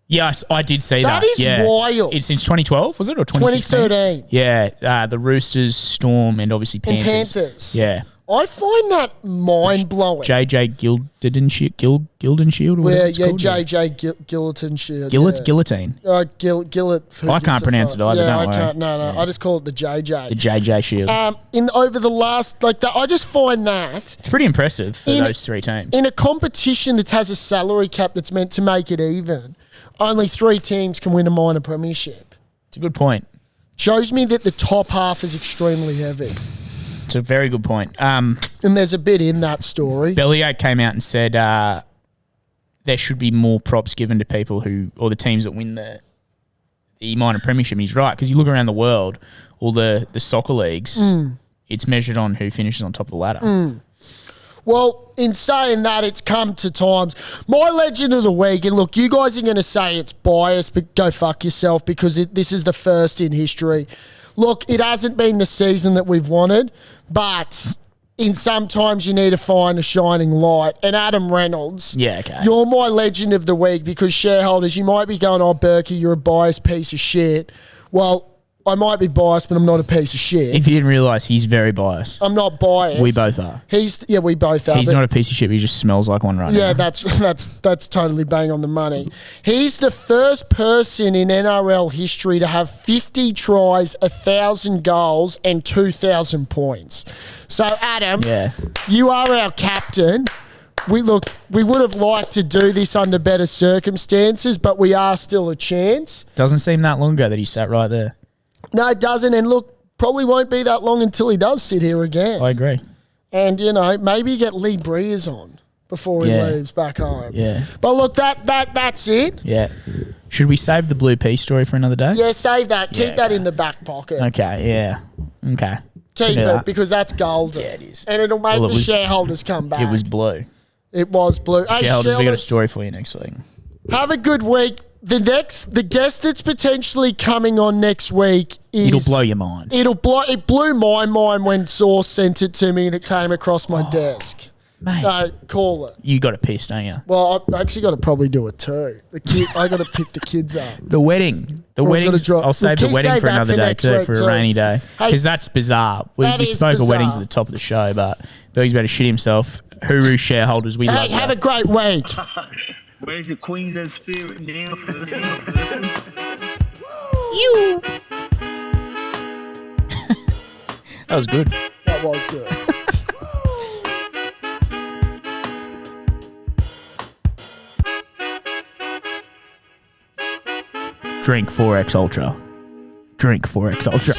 Yes, I did see that. That is wild. It's since 2012, was it? Or 2016? 2013. Yeah, the Roosters, Storm, and obviously Panthers. And Panthers. Yeah. I find that mind-blowing. JJ Gilden Shield? Yeah, JJ Gilliton Shield. Guillotine. Gillett. I can't pronounce it either, don't I can't. No. Yeah. I just call it the JJ. The JJ Shield. Over the last, I just find that... It's pretty impressive for those 3 teams. In a competition that has a salary cap that's meant to make it even, only 3 teams can win a minor premiership. It's a good point. Shows me that the top half is extremely heavy. It's a very good point. And there's a bit in that story. Bellyache came out and said there should be more props given to people or the teams that win the minor premiership. And he's right, because you look around the world, all the soccer leagues, it's measured on who finishes on top of the ladder. Well, in saying that, it's come to times. My legend of the week, and look, you guys are going to say it's biased, but go fuck yourself because this is the first in history. Look, it hasn't been the season that we've wanted, but in sometimes you need to find a shining light. And Adam Reynolds, Yeah, okay. you're my legend of the week because shareholders, you might be going, oh, Berkey, you're a biased piece of shit. Well, I might be biased, but I'm not a piece of shit. If you didn't realise, he's very biased. I'm not biased. We both are. We both are. He's but- not a piece of shit, but he just smells like one right Yeah, now. that's totally bang on the money. He's the first person in NRL history to have 50 tries, 1,000 goals, and 2,000 points. So, Adam, Yeah. you are our captain. We would have liked to do this under better circumstances, but we are still a chance. Doesn't seem that long ago that he sat right there. No, it doesn't. And look, probably won't be that long until he does sit here again. I agree. And, maybe get Lee Breers on before he Yeah. leaves back home. Yeah. But look, that's it. Yeah. Should we save the Blue Pea story for another day? Yeah, save that. Keep Yeah, that okay. in the back pocket. Okay, yeah. Okay. Keep Do it that. because that's golden. Yeah, it is. And it'll make Well, it the was- shareholders come back. It was blue. It was blue. Hey, Shareholders, we got a Shellers, story for you next week. have a good week. The guest that's potentially coming on next week is... It'll blow your mind. It blew my mind when Source sent it to me and it came across my desk. Mate, No, call it. you got to piss, don't you? Well, I actually got to probably do it too. I got to pick the kids up. The wedding. The We've wedding. gotta drop- I'll save We'll the wedding save for that another for day next too, week for too. a rainy day. Hey, Because that's bizarre. We that is spoke of bizarre. weddings at the top of the show, but Billy's about to shit himself. Hooroo shareholders, we Hey, love have a that. great week. Where's the Queensland spirit now? You. That was good. That was good. Drink 4X Ultra. Drink 4X Ultra.